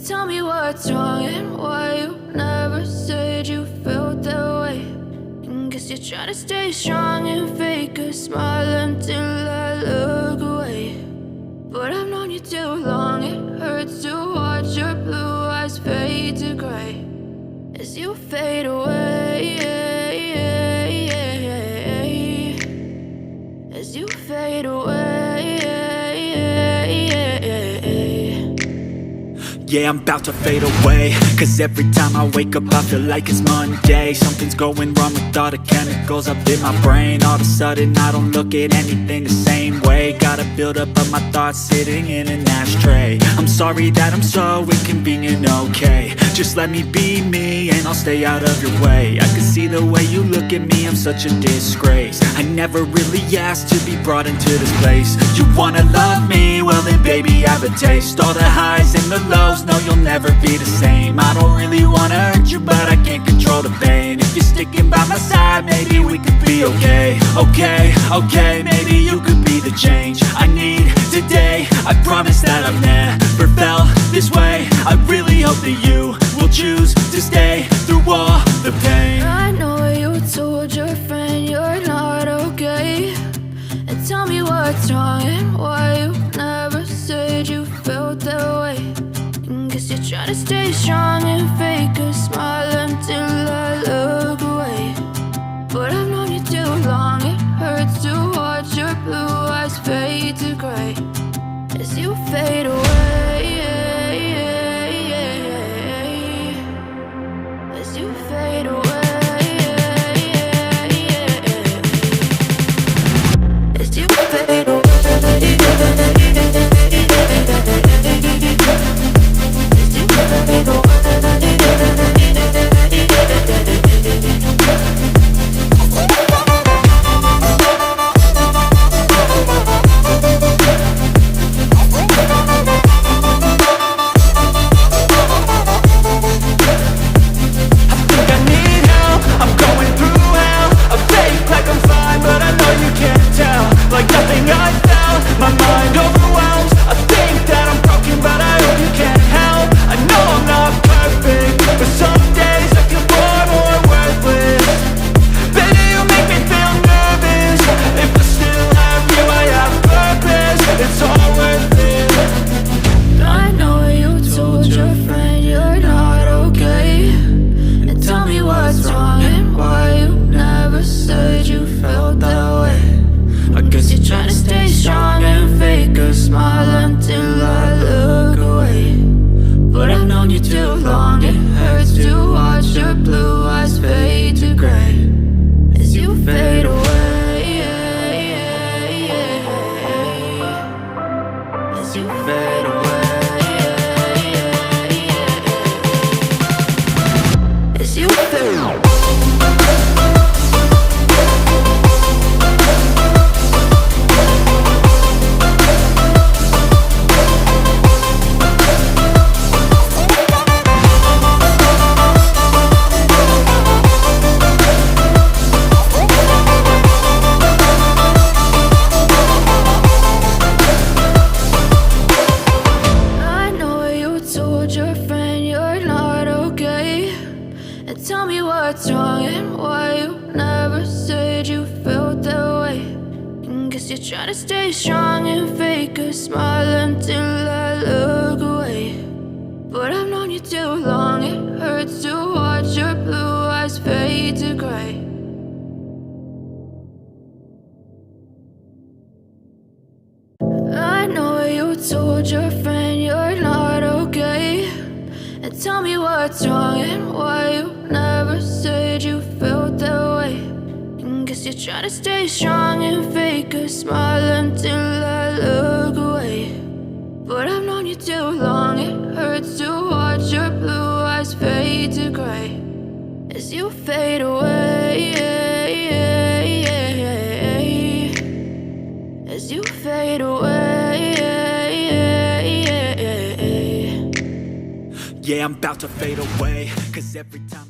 Tell me what's wrong and why you never said you felt that way. And guess you're trying to stay strong and fake a smile until I look away. But I've known you too long, it hurts to watch your blue eyes fade to gray as you fade away, as you fade away. Yeah, I'm about to fade away, cause every time I wake up I feel like it's Monday. Something's going wrong with all the chemicals up in my brain. All of a sudden I don't look at anything the same way. Got a buildup of my thoughts sitting in an ashtray. I'm sorry that I'm so inconvenient, okay. Just let me be me and I'll stay out of your way. I can see the way you look at me, I'm such a disgrace. I never really asked to be brought into this place. You wanna love me? Well then baby have a taste. All the highs and the lows, no, you'll never be the same. I don't really wanna hurt you, but I can't control the pain. If you're sticking by my side, maybe we could be okay. Okay, maybe you could be the change I need today. I promise that I've never felt this way. I really hope that you will choose to stay through all the pain. I know you told your friend you're not okay, and tell me what's wrong and why you never said you felt that way. Guess you're trying to stay strong and fake a smile until I look away. But I've known you too long, it hurts to watch your blue eyes fade to gray as you fade away, as you fade away, as you fade away. Tell me what's wrong and why you never said you felt that way. And guess you're trying to stay strong and fake a smile until I look away. But I've known you too long, it hurts to watch your blue eyes fade to gray. I know you told your friend you're not okay, and tell me what's wrong and why you never said you felt that way. And guess you're trying to stay strong and fake a smile until I look away. But I've known you too long, it hurts to watch your blue eyes fade to gray as you fade away, as you fade away. Yeah, I'm about to fade away, cause every time